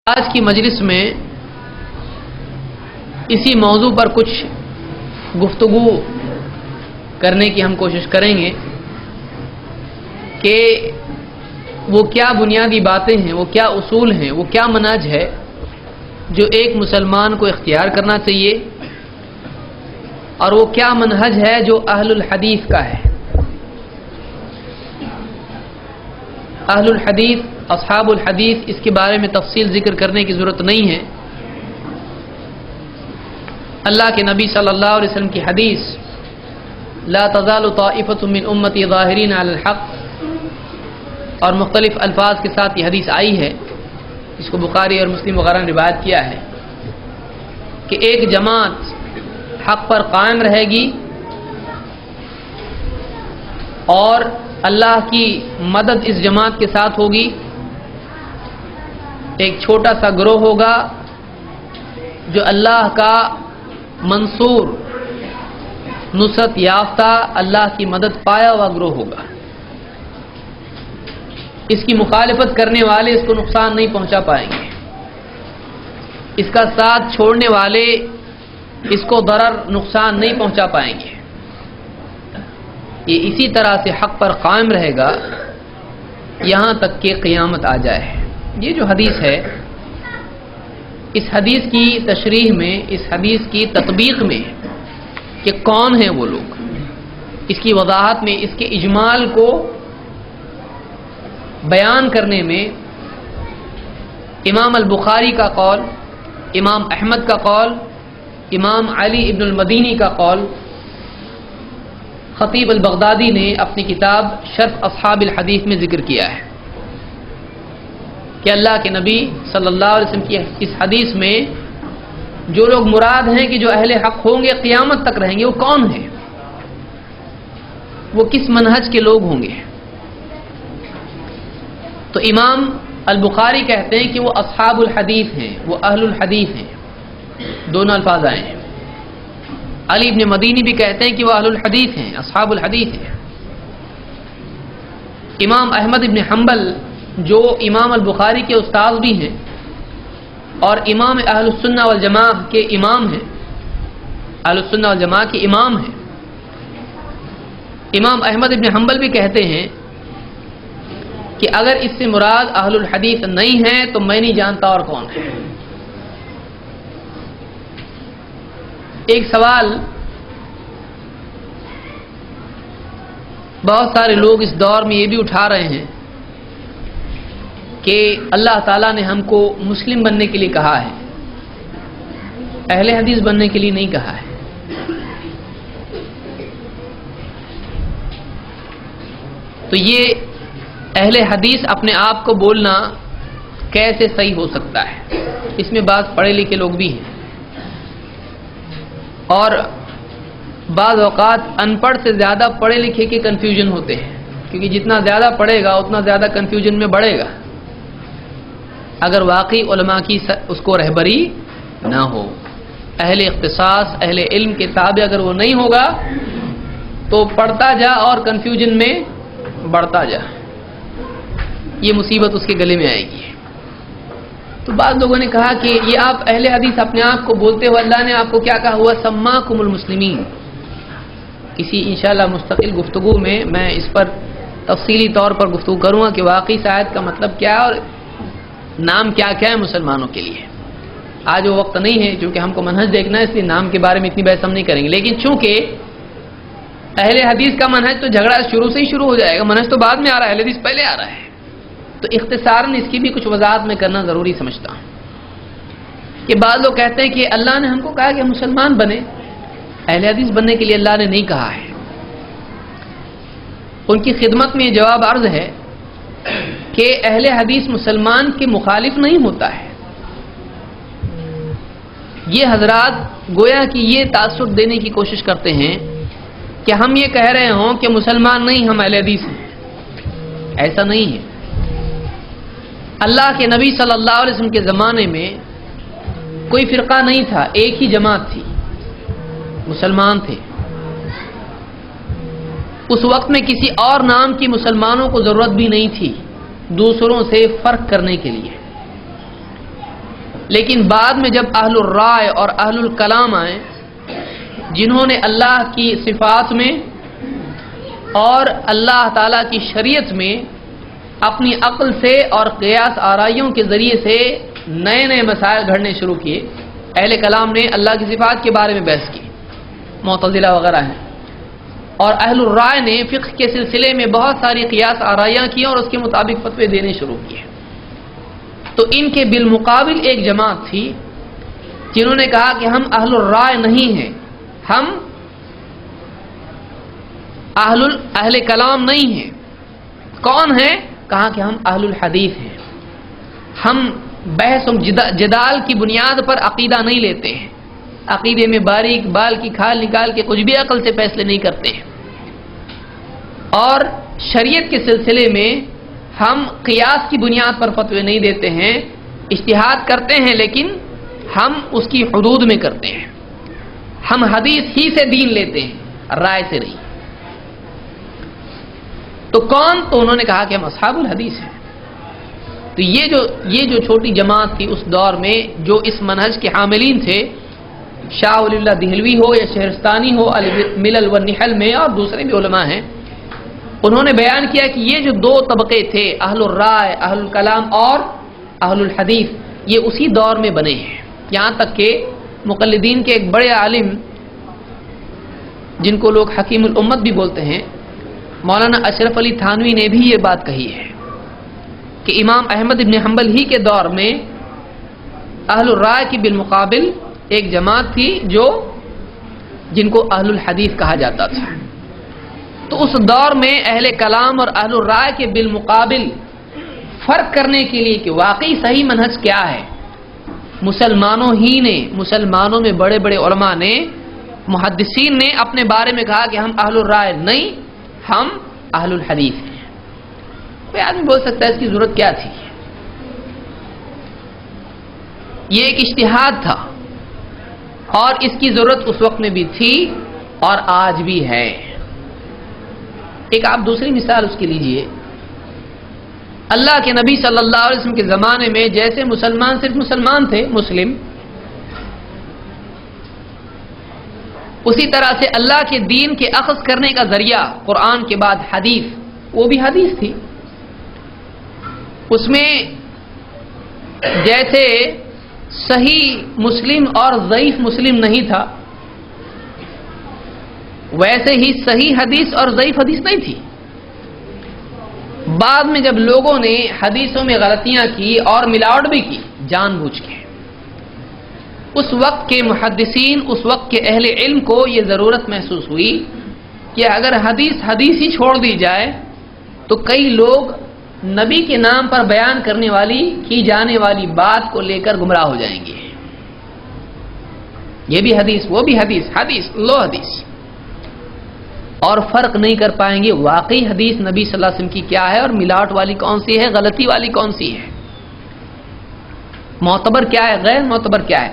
آج کی مجلس میں اسی موضوع پر کچھ گفتگو کرنے کی ہم کوشش کریں گے کہ وہ کیا بنیادی باتیں ہیں، وہ کیا اصول ہیں، وہ کیا منہج ہے جو ایک مسلمان کو اختیار کرنا چاہیے، اور وہ کیا منہج ہے جو اہل الحدیث کا ہے۔ اہل الحدیث، اصحاب الحدیث، اس کے بارے میں تفصیل ذکر کرنے کی ضرورت نہیں ہے۔ اللہ کے نبی صلی اللہ علیہ وسلم کی حدیث لا تزال طائفة من امتی ظاہرین علی الحق، اور مختلف الفاظ کے ساتھ یہ حدیث آئی ہے، اس کو بخاری اور مسلم وغیرہ نے روایت کیا ہے کہ ایک جماعت حق پر قائم رہے گی اور اللہ کی مدد اس جماعت کے ساتھ ہوگی۔ ایک چھوٹا سا گروہ ہوگا جو اللہ کا منصور، نصرت یافتہ، اللہ کی مدد پایا ہوا گروہ ہوگا۔ اس کی مخالفت کرنے والے اس کو نقصان نہیں پہنچا پائیں گے، اس کا ساتھ چھوڑنے والے اس کو ضرر، نقصان نہیں پہنچا پائیں گے۔ یہ اسی طرح سے حق پر قائم رہے گا یہاں تک کہ قیامت آ جائے۔ یہ جو حدیث ہے، اس حدیث کی تشریح میں، اس حدیث کی تطبیق میں کہ کون ہیں وہ لوگ، اس کی وضاحت میں، اس کے اجمال کو بیان کرنے میں امام البخاری کا قول، امام احمد کا قول، امام علی ابن المدینی کا قول، خطیب البغدادی نے اپنی کتاب شرح اصحاب الحدیث میں ذکر کیا ہے کہ اللہ کے نبی صلی اللہ علیہ وسلم کی اس حدیث میں جو لوگ مراد ہیں کہ جو اہل حق ہوں گے، قیامت تک رہیں گے، وہ کون ہیں، وہ کس منہج کے لوگ ہوں گے۔ تو امام البخاری کہتے ہیں کہ وہ اصحاب الحدیث ہیں، وہ اہل الحدیث ہیں، دونوں الفاظ آئے ہیں۔ علی ابن مدینی بھی کہتے ہیں کہ وہ اہل الحدیث ہیں، اصحاب الحدیث ہیں۔ امام احمد ابن حنبل جو امام البخاری کے استاد بھی ہیں اور امام اہل السنہ والجماعہ کے امام ہیں، اہل السنہ والجماعہ کے امام ہیں، امام احمد ابن حنبل بھی کہتے ہیں کہ اگر اس سے مراد اہل الحدیث نہیں ہے تو میں نہیں جانتا اور کون ہے۔ ایک سوال بہت سارے لوگ اس دور میں یہ بھی اٹھا رہے ہیں کہ اللہ تعالیٰ نے ہم کو مسلم بننے کے لیے کہا ہے، اہل حدیث بننے کے لیے نہیں کہا ہے۔ تو یہ اہل حدیث اپنے آپ کو بولنا کیسے صحیح ہو سکتا ہے؟ اس میں بعض پڑھے لکھے لوگ بھی ہیں اور بعض اوقات ان پڑھ سے زیادہ پڑھے لکھے کے کنفیوژن ہوتے ہیں، کیونکہ جتنا زیادہ پڑھے گا اتنا زیادہ کنفیوژن میں بڑھے گا اگر واقعی علماء کی اس کو رہبری نہ ہو، اہل اختصاص، اہل علم کے تابع اگر وہ نہیں ہوگا تو پڑھتا جا اور کنفیوژن میں بڑھتا جا، یہ مصیبت اس کے گلے میں آئے گی۔ تو بعض لوگوں نے کہا کہ یہ آپ اہل حدیث اپنے آپ کو بولتے ہو، اللہ نے آپ کو کیا کہا ہوا؟ سماکم المسلمین۔ کسی انشاءاللہ مستقل گفتگو میں میں اس پر تفصیلی طور پر گفتگو کروں گا کہ واقعی شاید کا مطلب کیا ہے اور نام کیا کیا ہے مسلمانوں کے لیے۔ آج وہ وقت نہیں ہے چونکہ ہم کو منہج دیکھنا ہے، اس لیے نام کے بارے میں اتنی بحث ہم نہیں کریں گے، لیکن چونکہ اہل حدیث کا منہج تو جھگڑا شروع سے ہی شروع ہو جائے گا، منہج تو بعد میں آ رہا ہے، اہل حدیث پہلے آ رہا ہے، تو اختصاراً اس کی بھی کچھ وضاحت میں کرنا ضروری سمجھتا ہوں کہ بعض لوگ کہتے ہیں کہ اللہ نے ہم کو کہا کہ ہم مسلمان بنے، اہل حدیث بننے کے لیے اللہ نے نہیں کہا ہے۔ ان کی خدمت میں یہ جواب عرض ہے کہ اہل حدیث مسلمان کے مخالف نہیں ہوتا ہے۔ یہ حضرات گویا کہ یہ تاثر دینے کی کوشش کرتے ہیں کہ ہم یہ کہہ رہے ہوں کہ مسلمان نہیں، ہم اہل حدیث ہیں، ایسا نہیں ہے۔ اللہ کے نبی صلی اللہ علیہ وسلم کے زمانے میں کوئی فرقہ نہیں تھا، ایک ہی جماعت تھی، مسلمان تھے۔ اس وقت میں کسی اور نام کی مسلمانوں کو ضرورت بھی نہیں تھی دوسروں سے فرق کرنے کے لیے۔ لیکن بعد میں جب اہل الرائے اور اہل الکلام آئے، جنہوں نے اللہ کی صفات میں اور اللہ تعالیٰ کی شریعت میں اپنی عقل سے اور قیاس آرائیوں کے ذریعے سے نئے نئے مسائل گھڑنے شروع کیے، اہل کلام نے اللہ کی صفات کے بارے میں بحث کی، معتزلہ وغیرہ ہیں، اور اہل الرائے نے فقہ کے سلسلے میں بہت ساری قیاس آرائیاں کی اور اس کے مطابق فتوے دینے شروع کیے۔ تو ان کے بالمقابل ایک جماعت تھی جنہوں نے کہا کہ ہم اہل الرائے نہیں ہیں، ہم اہل کلام نہیں ہیں۔ کون ہیں؟ کہا کہ ہم اہل الحدیث ہیں، ہم بحث و جدال کی بنیاد پر عقیدہ نہیں لیتے ہیں، عقیدے میں باریک بال کی کھال نکال کے کچھ بھی عقل سے فیصلے نہیں کرتے ہیں، اور شریعت کے سلسلے میں ہم قیاس کی بنیاد پر فتوے نہیں دیتے ہیں، اجتہاد کرتے ہیں لیکن ہم اس کی حدود میں کرتے ہیں، ہم حدیث ہی سے دین لیتے ہیں، رائے سے نہیں۔ تو کون؟ تو انہوں نے کہا کہ ہم اصحاب الحدیث ہیں۔ تو یہ جو چھوٹی جماعت تھی اس دور میں، جو اس منہج کے حاملین تھے، شاہ ولی اللہ دہلوی ہو یا شہرستانی ہو الملل والنحل میں، اور دوسرے بھی علماء ہیں، انہوں نے بیان کیا کہ یہ جو دو طبقے تھے، اہل الرائے، اہل الکلام اور اہل الحدیث، یہ اسی دور میں بنے ہیں، یہاں تک کہ مقلدین کے ایک بڑے عالم جن کو لوگ حکیم الامت بھی بولتے ہیں، مولانا اشرف علی تھانوی نے بھی یہ بات کہی ہے کہ امام احمد ابن حنبل ہی کے دور میں اہل الرائے کی بالمقابل ایک جماعت تھی جن کو اہل الحدیث کہا جاتا تھا۔ تو اس دور میں اہل کلام اور اہل الرائے کے بالمقابل فرق کرنے کے لیے کہ واقعی صحیح منہج کیا ہے، مسلمانوں میں بڑے بڑے علماء نے، محدثین نے اپنے بارے میں کہا کہ ہم اہل الرائے نہیں، ہم اہل الحدیث ہیں۔ کوئی آدمی بول سکتا ہے اس کی ضرورت کیا تھی؟ یہ ایک اجتہاد تھا، اور اس کی ضرورت اس وقت میں بھی تھی اور آج بھی ہے۔ ایک آپ دوسری مثال اس کی لیجئے، اللہ کے نبی صلی اللہ علیہ وسلم کے زمانے میں جیسے مسلمان صرف مسلمان تھے، مسلم، اسی طرح سے اللہ کے دین کے اخذ کرنے کا ذریعہ قرآن کے بعد حدیث، وہ بھی حدیث تھی۔ اس میں جیسے صحیح مسلم اور ضعیف مسلم نہیں تھا، ویسے ہی صحیح حدیث اور ضعیف حدیث نہیں تھی۔ بعد میں جب لوگوں نے حدیثوں میں غلطیاں کی اور ملاوٹ بھی کی جان بوجھ کے، اس وقت کے محدثین، اس وقت کے اہل علم کو یہ ضرورت محسوس ہوئی کہ اگر حدیث ہی چھوڑ دی جائے تو کئی لوگ نبی کے نام پر بیان کرنے والی کی جانے والی بات کو لے کر گمراہ ہو جائیں گے۔ یہ بھی حدیث، وہ بھی حدیث، حدیث لو حدیث، اور فرق نہیں کر پائیں گے واقعی حدیث نبی صلی اللہ علیہ وسلم کی کیا ہے اور ملاوٹ والی کون سی ہے، غلطی والی کون سی ہے، معتبر کیا ہے، غیر معتبر کیا ہے۔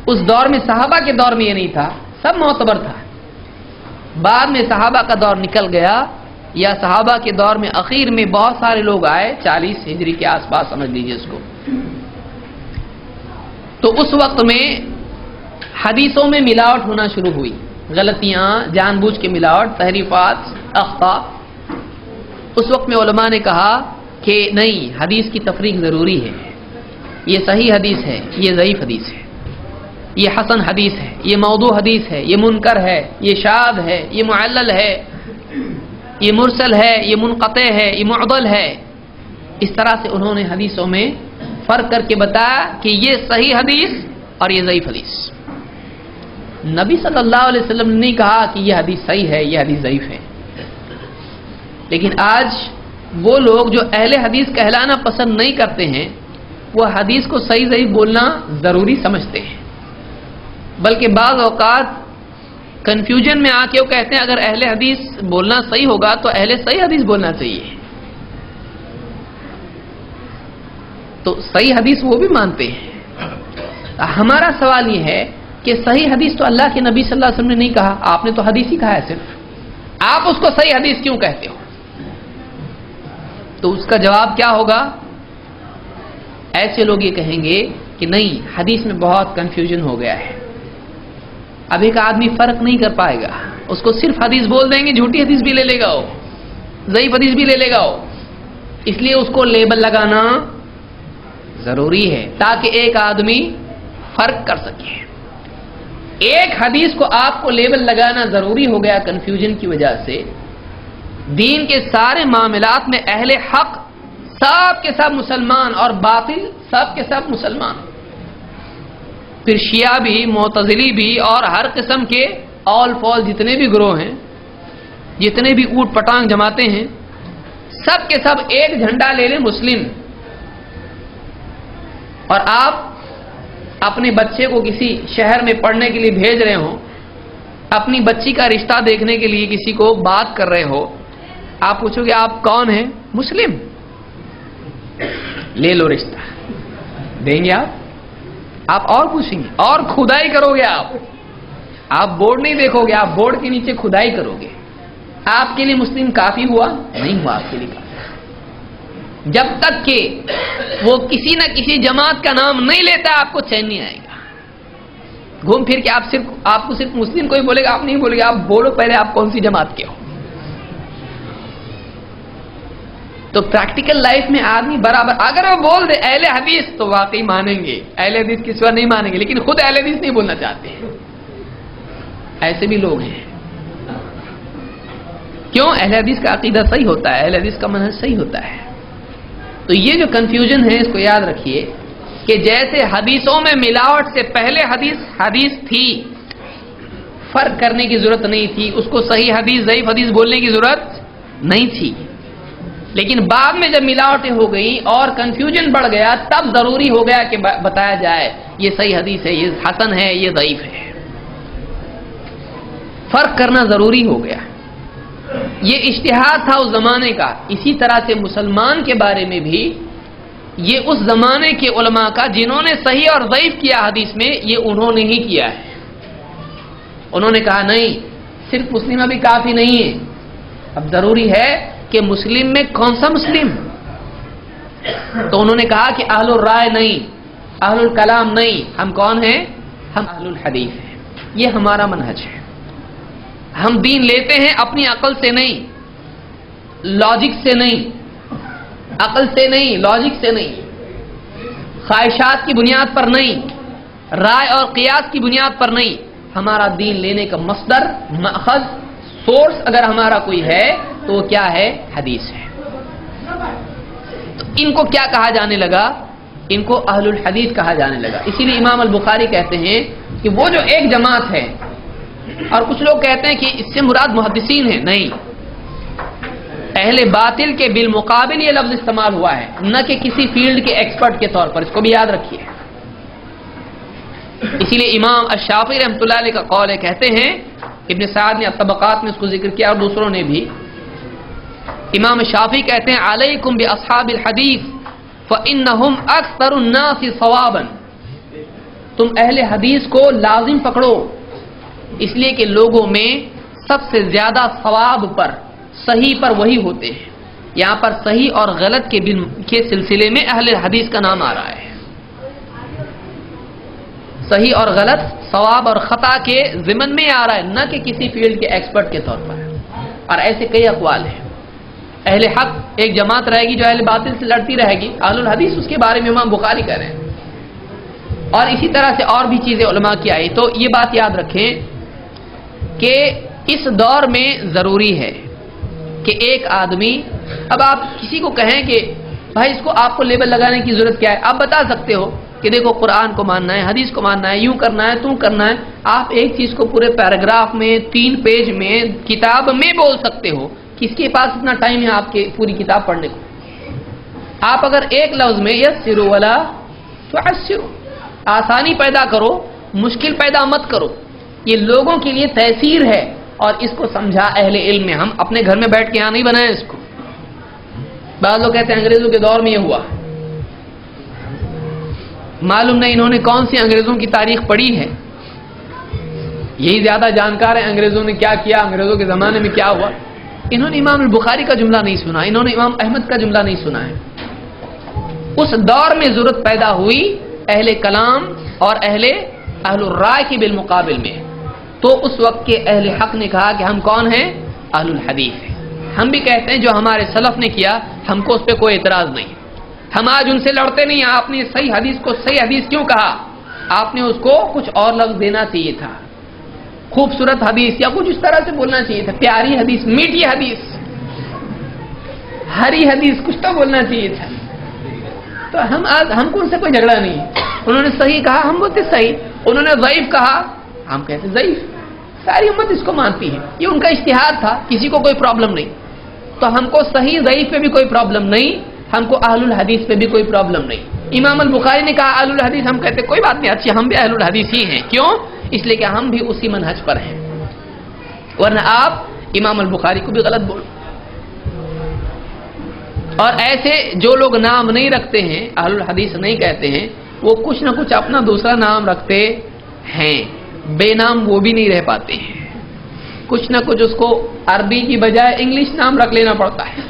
اس دور میں، صحابہ کے دور میں یہ نہیں تھا، سب معتبر تھا۔ بعد میں صحابہ کا دور نکل گیا، یا صحابہ کے دور میں اخیر میں بہت سارے لوگ آئے، 40 ہجری کے آس پاس سمجھ لیجیے اس کو، تو اس وقت میں حدیثوں میں ملاوٹ ہونا شروع ہوئی، غلطیاں، جان بوجھ کے ملاوٹ، تحریفات، اخطاء۔ اس وقت میں علماء نے کہا کہ نہیں، حدیث کی تفریق ضروری ہے، یہ صحیح حدیث ہے، یہ ضعیف حدیث ہے، یہ حسن حدیث ہے، یہ موضوع حدیث ہے، یہ منکر ہے، یہ شاذ ہے، یہ معلل ہے، یہ مرسل ہے، یہ منقطع ہے، یہ معضل ہے۔ اس طرح سے انہوں نے حدیثوں میں فرق کر کے بتایا کہ یہ صحیح حدیث اور یہ ضعیف حدیث۔ نبی صلی اللہ علیہ وسلم نے نہیں کہا کہ یہ حدیث صحیح ہے، یہ حدیث ضعیف ہے۔ لیکن آج وہ لوگ جو اہل حدیث کہلانا پسند نہیں کرتے ہیں، وہ حدیث کو صحیح ضعیف بولنا ضروری سمجھتے ہیں، بلکہ بعض اوقات کنفیوژن میں آ کے وہ کہتے ہیں اگر اہل حدیث بولنا صحیح ہوگا تو اہل صحیح حدیث بولنا چاہیے۔ تو صحیح حدیث وہ بھی مانتے ہیں۔ ہمارا سوال یہ ہے کہ صحیح حدیث تو اللہ کے نبی صلی اللہ علیہ وسلم نے نہیں کہا، آپ نے تو حدیث ہی کہا ہے صرف، آپ اس کو صحیح حدیث کیوں کہتے ہو؟ تو اس کا جواب کیا ہوگا؟ ایسے لوگ یہ کہیں گے کہ نہیں حدیث میں بہت کنفیوژن ہو گیا ہے. اب ایک آدمی فرق نہیں کر پائے گا, اس کو صرف حدیث بول دیں گے, جھوٹی حدیث بھی لے لے گا, ضعیف حدیث بھی لے لے گا. اس لیے اس کو لیبل لگانا ضروری ہے تاکہ ایک آدمی فرق کر سکے. ایک حدیث کو آپ کو لیبل لگانا ضروری ہو گیا کنفیوژن کی وجہ سے. دین کے سارے معاملات میں اہل حق سب کے سب مسلمان اور باطل سب کے سب مسلمان. پھر شیعہ بھی, معتزلی بھی اور ہر قسم کے آل فال جتنے بھی گروہ ہیں, جتنے بھی اوٹ پٹانگ جماتے ہیں, سب کے سب ایک جھنڈا لے لیں مسلم. اور آپ اپنے بچے کو کسی شہر میں پڑھنے کے لیے بھیج رہے ہوں, اپنی بچی کا رشتہ دیکھنے کے لیے کسی کو بات کر رہے ہو, آپ پوچھو گے آپ کون ہیں؟ مسلم. لے لو رشتہ, دیں گے آپ اور پوچھیں گے اور کھدائی کرو گے. آپ بورڈ نہیں دیکھو گے, آپ بورڈ کے نیچے کھدائی کرو گے. آپ کے لیے مسلم کافی ہوا؟ نہیں ہوا آپ کے لیے کافی. جب تک کہ وہ کسی نہ کسی جماعت کا نام نہیں لیتا آپ کو چین نہیں آئے گا. گھوم پھر کے آپ کو صرف مسلم کوئی بولے گا, آپ نہیں بولے گا. آپ بولو پہلے آپ کون سی جماعت کے ہو. تو پریکٹیکل لائف میں آدمی برابر, اگر وہ بول دے اہل حدیث تو واقعی مانیں گے, اہل حدیث کی سوا نہیں مانیں گے, لیکن خود اہل حدیث نہیں بولنا چاہتے ہیں. ایسے بھی لوگ ہیں. کیوں؟ اہل حدیث کا عقیدہ صحیح ہوتا ہے, اہل حدیث کا منہج صحیح ہوتا ہے. تو یہ جو کنفیوژن ہے اس کو یاد رکھیے کہ جیسے حدیثوں میں ملاوٹ سے پہلے حدیث تھی, فرق کرنے کی ضرورت نہیں تھی, اس کو صحیح حدیث ضعیف حدیث بولنے کی ضرورت نہیں تھی. لیکن بعد میں جب ملاوٹیں ہو گئیں اور کنفیوژن بڑھ گیا تب ضروری ہو گیا کہ بتایا جائے یہ صحیح حدیث ہے, یہ حسن ہے, یہ ضعیف ہے. فرق کرنا ضروری ہو گیا. یہ اجتہاد تھا اس زمانے کا. اسی طرح سے مسلمان کے بارے میں بھی یہ اس زمانے کے علماء کا جنہوں نے صحیح اور ضعیف کیا حدیث میں, یہ انہوں نے ہی کیا ہے. انہوں نے کہا نہیں صرف مسلم ابھی کافی نہیں ہے, اب ضروری ہے کہ مسلم میں کون سا مسلم. تو انہوں نے کہا کہ اہل الرائے نہیں, اہل الکلام نہیں, ہم کون ہیں؟ ہم اہل الحدیث ہیں. یہ ہمارا منہج ہے. ہم دین لیتے ہیں اپنی عقل سے نہیں, لاجک سے نہیں, عقل سے نہیں, لاجک سے نہیں, خواہشات کی بنیاد پر نہیں, رائے اور قیاس کی بنیاد پر نہیں. ہمارا دین لینے کا مصدر, مأخذ, سورس اگر ہمارا کوئی ہے تو وہ کیا ہے؟ حدیث ہے. تو ان کو کیا کہا جانے لگا؟ ان کو اہل الحدیث کہا جانے لگا. اسی لیے امام البخاری کہتے ہیں کہ وہ جو ایک جماعت ہے, اور کچھ لوگ کہتے ہیں کہ اس سے مراد محدثین ہیں. نہیں, اہل باطل کے بالمقابل یہ لفظ استعمال ہوا ہے, نہ کہ کسی فیلڈ کے ایکسپرٹ کے طور پر. اس کو بھی یاد رکھیے. اسی لیے امام الشافعی رحمۃ اللہ علیہ کا قول ہے, کہتے ہیں, ابن سعد نے الطبقات میں اس کو ذکر کیا اور دوسروں نے بھی. امام شافعی کہتے ہیں علیکم باصحاب الحدیث فانہم اکثر الناس صوابا. تم اہل حدیث کو لازم پکڑو, اس لیے کہ لوگوں میں سب سے زیادہ ثواب پر, صحیح پر وہی ہوتے ہیں. یہاں پر صحیح اور غلط کے سلسلے میں اہل حدیث کا نام آ رہا ہے. صحیح اور غلط, ثواب اور خطا کے ضمن میں آ رہا ہے, نہ کہ کسی فیلڈ کے ایکسپرٹ کے طور پر. اور ایسے کئی اقوال ہیں. اہل حق ایک جماعت رہے گی جو اہل باطل سے لڑتی رہے گی, اہل الحدیث اس کے بارے میں امام بخاری کہہ رہے ہیں. اور اسی طرح سے اور بھی چیزیں علماء کی آئی. تو یہ بات یاد رکھیں کہ اس دور میں ضروری ہے کہ ایک آدمی, اب آپ کسی کو کہیں کہ بھائی اس کو آپ کو لیبل لگانے کی ضرورت کیا ہے, آپ بتا سکتے ہو کہ دیکھو قرآن کو ماننا ہے, حدیث کو ماننا ہے, یوں کرنا ہے, توں کرنا ہے. آپ ایک چیز کو پورے پیراگراف میں, 3 پیج میں, کتاب میں بول سکتے ہو. کس کے پاس اتنا ٹائم ہے آپ کے پوری کتاب پڑھنے کو؟ آپ اگر ایک لفظ میں یسروا ولا تعسروا, آسانی پیدا کرو, مشکل پیدا مت کرو. یہ لوگوں کے لیے تیسیر ہے اور اس کو سمجھا اہل علم میں. ہم اپنے گھر میں بیٹھ کے یہاں نہیں بنائے اس کو. بعض لوگ کہتے ہیں انگریزوں کے دور میں یہ ہوا. معلوم نہیں انہوں نے کون سی انگریزوں کی تاریخ پڑھی ہے, یہی زیادہ جانکار ہیں انگریزوں نے کیا کیا, انگریزوں کے زمانے میں کیا ہوا. انہوں نے امام البخاری کا جملہ نہیں سنا, انہوں نے امام احمد کا جملہ نہیں سنا ہے. اس دور میں ضرورت پیدا ہوئی اہل کلام اور اہل الرائے کی بالمقابل میں، تو اس وقت کے اہل حق نے کہا کہ ہم کون ہیں؟ اہل الحدیث ہیں۔ ہم بھی کہتے ہیں جو ہمارے سلف نے کیا ہم کو اس پہ کوئی اعتراض نہیں، ہم آج ان سے لڑتے نہیں۔ آپ نے صحیح حدیث کو صحیح حدیث کیوں کہا؟ آپ نے اس کو کچھ اور لفظ دینا چاہیے تھا، خوبصورت حدیث یا کچھ اس طرح سے بولنا چاہیے تھا، پیاری حدیث، میٹھی حدیث، ہری حدیث، کچھ تو بولنا چاہیے تھا۔ تو ہم کو ان سے کوئی جھگڑا نہیں، انہوں نے صحیح کہا ہم بولتے صحیح، انہوں نے ضعیف کہا ہم کہتے ضعیف، ساری امت اس کو مانتی ہے، یہ ان کا اجتہاد تھا، کسی کو کوئی پرابلم نہیں۔ تو ہم کو صحیح ضعیف پہ بھی کوئی پرابلم نہیں، ہم کو اہل الحدیث پہ بھی کوئی پرابلم نہیں۔ امام البخاری نے کہا اہل الحدیث، ہم کہتے کوئی بات نہیں، اچھی ہم بھی اہل الحدیث ہی ہیں، کیوں؟ اس لیے کہ ہم بھی اسی منہج پر ہیں، ورنہ آپ امام البخاری کو بھی غلط بولو۔ اور ایسے جو لوگ نام نہیں رکھتے ہیں، اہل الحدیث نہیں کہتے ہیں، وہ کچھ نہ کچھ اپنا دوسرا نام رکھتے ہیں، بے نام وہ بھی نہیں رہ پاتے ہیں، کچھ نہ کچھ اس کو عربی کی بجائے انگلش نام رکھ لینا پڑتا ہے۔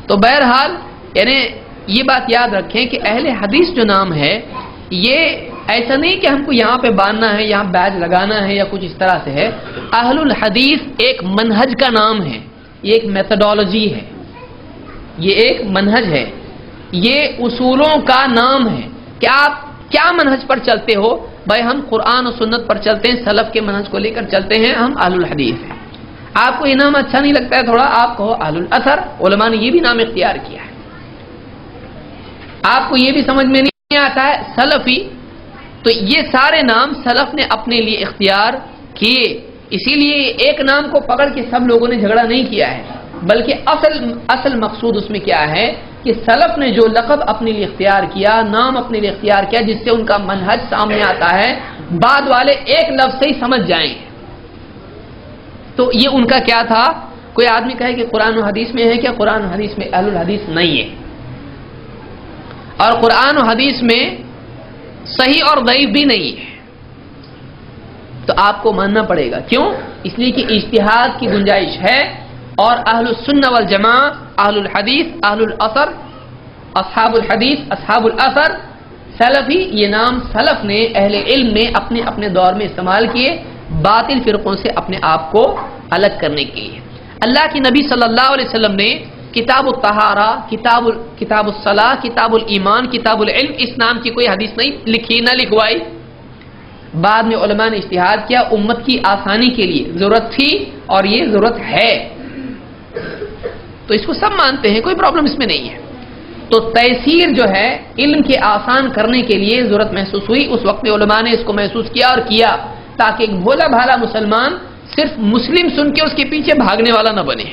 تو بہرحال یعنی یہ بات یاد رکھیں کہ اہل حدیث جو نام ہے یہ ایسا نہیں کہ ہم کو یہاں پہ باندھنا ہے، یہاں بیج لگانا ہے یا کچھ اس طرح سے ہے۔ اہل الحدیث ایک منہج کا نام ہے، یہ ایک میتھڈالوجی ہے، یہ ایک منہج ہے، یہ اصولوں کا نام ہے کہ آپ کیا منہج پر چلتے ہو۔ بھائی ہم قرآن و سنت پر چلتے ہیں، سلف کے منہج کو لے کر چلتے ہیں، ہم اہل الحدیث ہیں۔ آپ کو یہ نام اچھا نہیں لگتا ہے تھوڑا، آپ کہو اہل الاثر، علماء نے یہ بھی نام اختیار کیا ہے۔ آپ کو یہ بھی سمجھ میں نہیں آتا ہے سلفی، تو یہ سارے نام سلف نے اپنے لیے اختیار کیے، اسی لیے ایک نام کو پکڑ کے سب لوگوں نے جھگڑا نہیں کیا ہے، بلکہ اصل مقصود اس میں کیا ہے کہ سلف نے جو لقب اپنے لیے اختیار کیا، نام اپنے لیے اختیار کیا، جس سے ان کا منہج سامنے آتا ہے، بعد والے ایک لفظ سے ہی سمجھ جائیں۔ تو یہ ان کا کیا تھا؟ کوئی آدمی کہے کہ قرآن و حدیث میں ہے کیا؟ قرآن و حدیث میں اہل الحدیث نہیں ہے، اور قرآن و حدیث میں صحیح اور ضعیف بھی نہیں ہے، تو آپ کو ماننا پڑے گا۔ کیوں؟ اس لیے کہ اجتہاد کی گنجائش ہے، اور اہل السنہ والجماعہ، اہل الحدیث، اہل الاثر، اصحاب الحدیث، اصحاب الاثر، سلفی، یہ نام سلف نے، اہل علم نے اپنے اپنے دور میں استعمال کیے باطل فرقوں سے اپنے آپ کو الگ کرنے کے لیے۔ اللہ کی نبی صلی اللہ علیہ وسلم نے کتاب الطہارہ، کتاب الصلاۃ، کتاب الایمان، کتاب العلم، اس نام کی کوئی حدیث نہیں لکھی، نہ لکھوائی۔ بعد میں علماء نے اجتہاد کیا، امت کی آسانی کے لیے ضرورت تھی اور یہ ضرورت ہے، تو اس کو سب مانتے ہیں، کوئی پرابلم اس میں نہیں ہے۔ تو تیسیر جو ہے علم کے آسان کرنے کے لیے ضرورت محسوس ہوئی، اس وقت میں علماء نے اس کو محسوس کیا اور کیا، تاکہ ایک بھولا بھالا مسلمان صرف مسلم سن کے اس کے پیچھے بھاگنے والا نہ بنے۔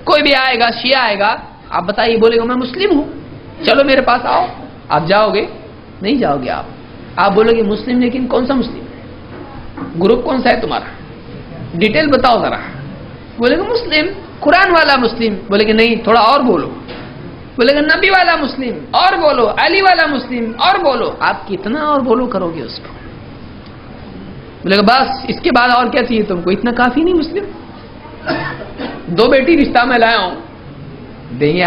کوئی بھی آئے گا، شیعہ آئے گا، آپ بتائیے، بولے گا میں مسلم ہوں، چلو میرے پاس آؤ، آپ جاؤ گے؟ نہیں جاؤ گے۔ آپ بولو گے مسلم، لیکن کون سا مسلم؟ گروپ کون سا ہے تمہارا؟ ڈیٹیل بتاؤ ذرا۔ بولے گا مسلم، قرآن والا مسلم، بولے گا نہیں تھوڑا اور بولو، بولے گا نبی والا مسلم، اور بولو، علی والا مسلم، اور بولو۔ آپ کتنا اور بولو کرو گے اس کو؟ بولے گا بس اس کے بعد اور کیا چاہیے تم کو؟ اتنا کافی نہیں مسلم؟ 2 بیٹی رشتہ میں لایا ہوں، دیں گے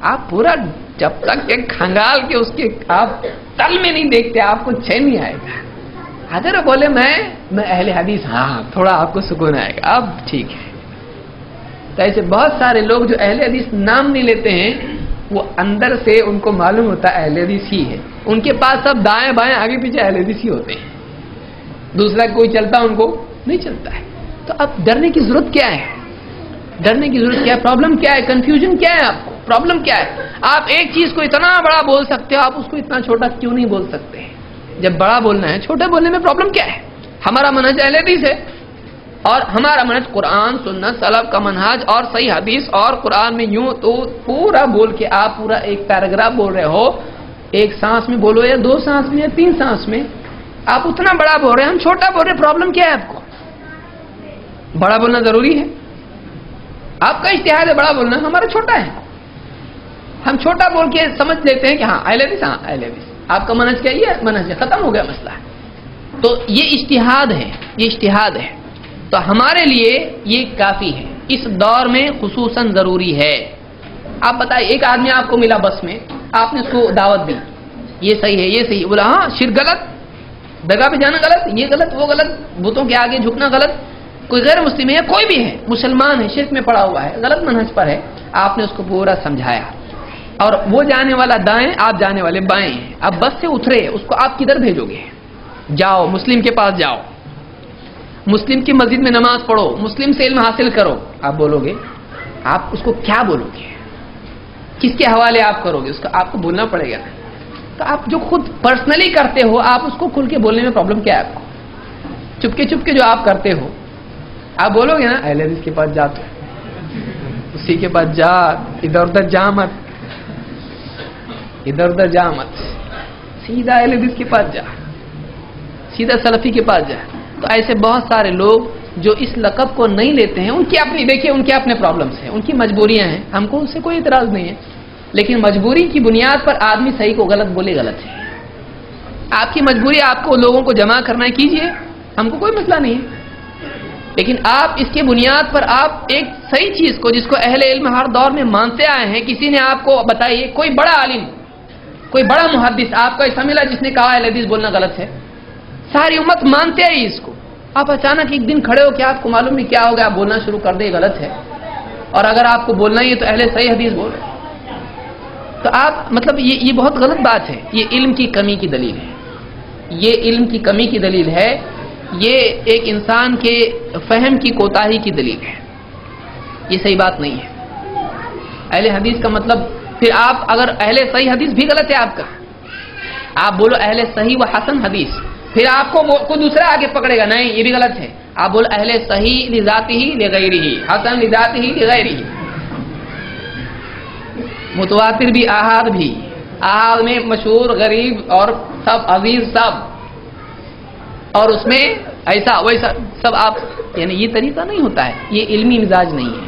آپ پورا جب تک کہ کھنگال کے اس کے آپ تل میں نہیں دیکھتے، آپ کو چین نہیں آئے گا۔ اگر بولے میں اہل حدیث، ہاں تھوڑا آپ کو سکون آئے گا، اب ٹھیک ہے۔ تو ایسے بہت سارے لوگ جو اہل حدیث نام نہیں لیتے ہیں، وہ اندر سے ان کو معلوم ہوتا ہے اہل حدیث ہی ہے، ان کے پاس سب دائیں بائیں آگے پیچھے اہل حدیث ہی ہوتے ہیں، دوسرا کوئی چلتا ان کو نہیں چلتا ہے۔ تو اب ڈرنے کی ضرورت کیا ہے؟ ڈرنے کی ضرورت کیا ہے؟ پرابلم کیا ہے؟ کنفیوژن کیا ہے؟ آپ کو پرابلم کیا ہے؟ آپ ایک چیز کو اتنا بڑا بول سکتے ہو، آپ اس کو اتنا چھوٹا کیوں نہیں بول سکتے؟ جب بڑا بولنا ہے، چھوٹا بولنے میں پرابلم کیا ہے؟ ہمارا منہج اہل حدیث ہے، اور ہمارا منہج قرآن سنت سلف کا منہج اور صحیح حدیث، اور قرآن میں یوں تو پورا بول کے آپ پورا ایک پیراگراف بول رہے ہو، ایک سانس میں بولو یا 2 سانس میں یا 3 سانس میں، آپ اتنا بڑا بول رہے ہیں، ہم چھوٹا بول رہے ہیں، پرابلم کیا ہے آپ کو؟ بڑا بولنا ضروری ہے؟ آپ کا اجتہاد ہے بڑا بولنا، ہمارا چھوٹا ہے، ہم چھوٹا بول کے سمجھ لیتے ہیں کہ ہاں اہل حدیث، ہاں اہل حدیث، آپ کا منہج کیا؟ یہ منہج ہے، ختم ہو گیا مسئلہ۔ تو یہ اجتہاد ہے، یہ اجتہاد ہے، تو ہمارے لیے یہ کافی ہے، اس دور میں خصوصاً ضروری ہے۔ آپ بتائیں، ایک آدمی آپ کو ملا بس میں، آپ نے اس کو دعوت دی، یہ صحیح ہے یہ صحیح. بولا ہاں شرک غلط, درگاہ پہ جانا غلط, یہ غلط وہ غلط, بتوں کے آگے جھکنا غلط. کوئی غیر مسلم ہے, کوئی بھی ہے, مسلمان ہے, شرک میں پڑا ہوا ہے, غلط منہج پر ہے. آپ نے اس کو پورا سمجھایا, اور وہ جانے والا دائیں, آپ جانے والے بائیں ہیں. اب بس سے اترے, اس کو آپ کدھر بھیجو گے؟ جاؤ مسلم کے پاس جاؤ, مسلم کی مسجد میں نماز پڑھو, مسلم سے علم حاصل کرو. آپ بولو گے, آپ اس کو کیا بولو گے؟ کس کے حوالے آپ کرو گے؟ اس کا آپ کو بولنا پڑے گا. تو آپ جو خود پرسنلی کرتے ہو, آپ اس کو کھل کے بولنے میں پرابلم کیا ہے آپ کو؟ چپکے چپکے جو آپ کرتے ہو, آپ بولو گے نا اہل حدیث کے پاس جا, تو اسی کے پاس جا, ادھر ادھر جا مت, ادھر ادھر جا مت, سیدھا اہل حدیث کے پاس جا, سیدھا سلفی کے پاس جا. تو ایسے بہت سارے لوگ جو اس لقب کو نہیں لیتے ہیں, ان کی اپنی, دیکھیے ان کے اپنے پرابلمس ہیں, ان کی مجبوریاں ہیں, ہم کو اس سے کوئی اعتراض نہیں ہے. لیکن مجبوری کی بنیاد پر آدمی صحیح کو غلط بولے غلط ہے. آپ کی مجبوری آپ کو لوگوں کو جمع کرنا ہے, کیجئے, ہم کو کوئی مسئلہ نہیں ہے. لیکن آپ اس کی بنیاد پر آپ ایک صحیح چیز کو, جس کو اہل علم ہر دور میں مانتے آئے ہیں, کسی نے آپ کو بتائیے کوئی بڑا عالم, کوئی بڑا محدث آپ کو ایسا ملا جس نے کہا اہل حدیث بولنا غلط ہے؟ ساری امت مانتے آئی اس کو. آپ اچانک ایک دن کھڑے ہو کہ آپ کو معلوم نہیں کیا ہو گیا, آپ بولنا شروع کر دے غلط ہے, اور اگر آپ کو بولنا ہی ہے تو اہل صحیح حدیث بولو. تو آپ مطلب یہ بہت غلط بات ہے. یہ علم کی کمی کی دلیل ہے, یہ علم کی کمی کی دلیل ہے, یہ ایک انسان کے فہم کی کوتاہی کی دلیل ہے. یہ صحیح بات نہیں ہے. اہل حدیث کا مطلب, پھر آپ اگر اہل صحیح حدیث بھی غلط ہے آپ کا, آپ بولو اہل صحیح و حسن حدیث, پھر آپ کو کوئی دوسرا آگے پکڑے گا, نہیں یہ بھی غلط ہے. آپ بولو اہل صحیح لذاتہ لغیرہ, حسن لذاتہ لغیرہ, متواتر بھی, احاد بھی, احاد میں مشہور غریب اور سب عزیز سب, اور اس میں ایسا ویسا سب. آپ یعنی یہ طریقہ نہیں ہوتا ہے, یہ علمی مزاج نہیں ہے.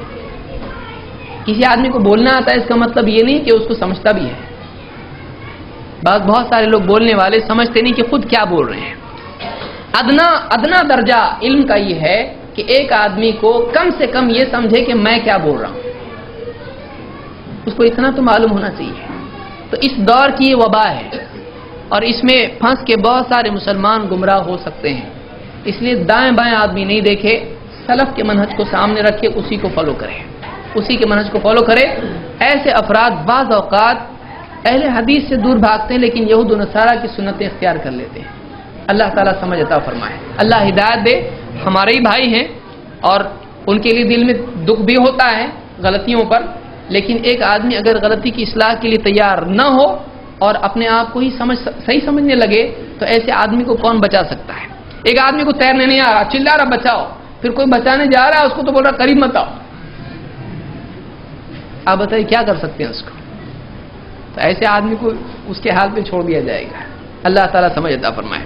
کسی آدمی کو بولنا آتا ہے اس کا مطلب یہ نہیں کہ اس کو سمجھتا بھی ہے. بہت سارے لوگ بولنے والے سمجھتے نہیں کہ خود کیا بول رہے ہیں. ادنا درجہ علم کا یہ ہے کہ ایک آدمی کو کم سے کم یہ سمجھے کہ میں کیا بول رہا ہوں, اس کو اتنا تو معلوم ہونا چاہیے. تو اس دور کی یہ وبا ہے, اور اس میں پھنس کے بہت سارے مسلمان گمراہ ہو سکتے ہیں. اس لیے دائیں بائیں آدمی نہیں دیکھے, سلف کے منہج کو سامنے رکھے, اسی کو فالو کرے, اسی کے منہج کو فالو کرے. ایسے افراد بعض اوقات اہل حدیث سے دور بھاگتے ہیں, لیکن یہود و نصارہ کی سنتیں اختیار کر لیتے ہیں. اللہ تعالیٰ سمجھ عطا فرمائے, اللہ ہدایت دے. ہمارے ہی بھائی ہیں, اور ان کے لیے دل میں دکھ بھی ہوتا ہے غلطیوں پر, لیکن ایک آدمی اگر غلطی کی اصلاح کے لیے تیار نہ ہو اور اپنے آپ کو ہی صحیح سمجھنے لگے, تو ایسے آدمی کو کون بچا سکتا ہے؟ ایک آدمی کو تیرنے نہیں آ رہا, چلا رہا بچاؤ, پھر کوئی بچانے جا رہا ہے اس کو تو بول رہا قریب مت آؤ. آپ بتائیے کیا کر سکتے ہیں اس کو؟ تو ایسے آدمی کو اس کے حال پہ چھوڑ دیا جائے گا. اللہ تعالیٰ سمجھ عطا فرمائے.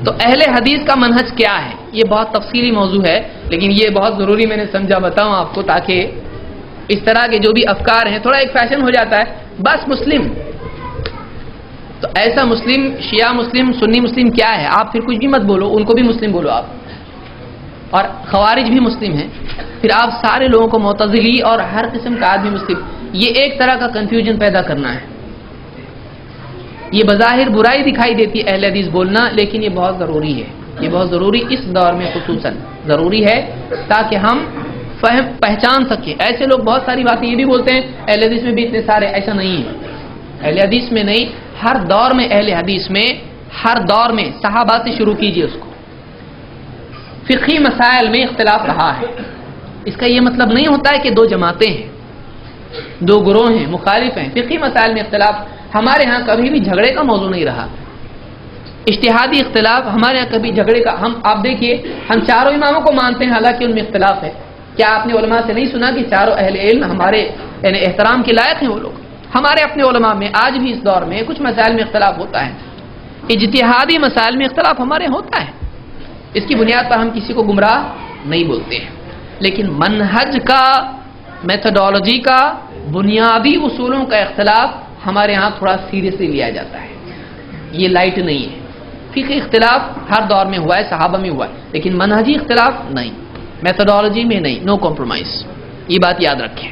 تو اہل حدیث کا منہج کیا ہے, یہ بہت تفصیلی موضوع ہے, لیکن یہ بہت ضروری میں نے سمجھا بتاؤں آپ کو, تاکہ اس طرح کے جو بھی افکار ہیں, تھوڑا ایک فیشن ہو جاتا ہے بس مسلم, تو ایسا مسلم, شیعہ مسلم, سنی مسلم کیا ہے؟ آپ پھر کچھ بھی مت بولو, ان کو بھی مسلم بولو آپ, اور خوارج بھی مسلم ہیں, پھر آپ سارے لوگوں کو معتزلی اور ہر قسم کا آدمی مسلم. یہ ایک طرح کا کنفیوژن پیدا کرنا ہے. یہ بظاہر برائی دکھائی دیتی ہے اہل حدیث بولنا, لیکن یہ بہت ضروری ہے, یہ بہت ضروری اس دور میں خصوصاً ضروری ہے, تاکہ ہم پہچان سکیں. ایسے لوگ بہت ساری باتیں یہ بھی بولتے ہیں اہل حدیث میں بھی اتنے سارے, ایسا نہیں ہے. اہل حدیث میں نہیں, ہر دور میں اہل حدیث میں, ہر دور میں صحابہ سے شروع کیجئے اس کو. فقہی مسائل میں اختلاف رہا ہے, اس کا یہ مطلب نہیں ہوتا ہے کہ دو جماعتیں ہیں, دو گروہ ہیں, مخالف ہیں. فقہی مسائل میں اختلاف ہمارے ہاں کبھی بھی جھگڑے کا موضوع نہیں رہا. اجتہادی اختلاف ہمارے یہاں کبھی جھگڑے کا, ہم آپ دیکھیے ہم چاروں اماموں کو مانتے ہیں, حالانکہ ان میں اختلاف ہے. کیا آپ نے علماء سے نہیں سنا کہ چاروں اہل علم ہمارے یعنی احترام کے لائق ہیں؟ وہ لوگ ہمارے اپنے علماء میں آج بھی اس دور میں کچھ مسائل میں اختلاف ہوتا ہے. اجتہادی مسائل میں اختلاف ہمارے ہوتا ہے, اس کی بنیاد پر ہم کسی کو گمراہ نہیں بولتے ہیں. لیکن منہج کا, میتھڈالوجی کا, بنیادی اصولوں کا اختلاف ہمارے ہاں تھوڑا سیریسلی لیا جاتا ہے, یہ لائٹ نہیں ہے. فقہی اختلاف ہر دور میں ہوا ہے, صحابہ میں ہوا ہے, لیکن منہجی اختلاف نہیں, میتھڈالوجی میں نہیں, نو کمپرومائز. یہ بات یاد رکھیں.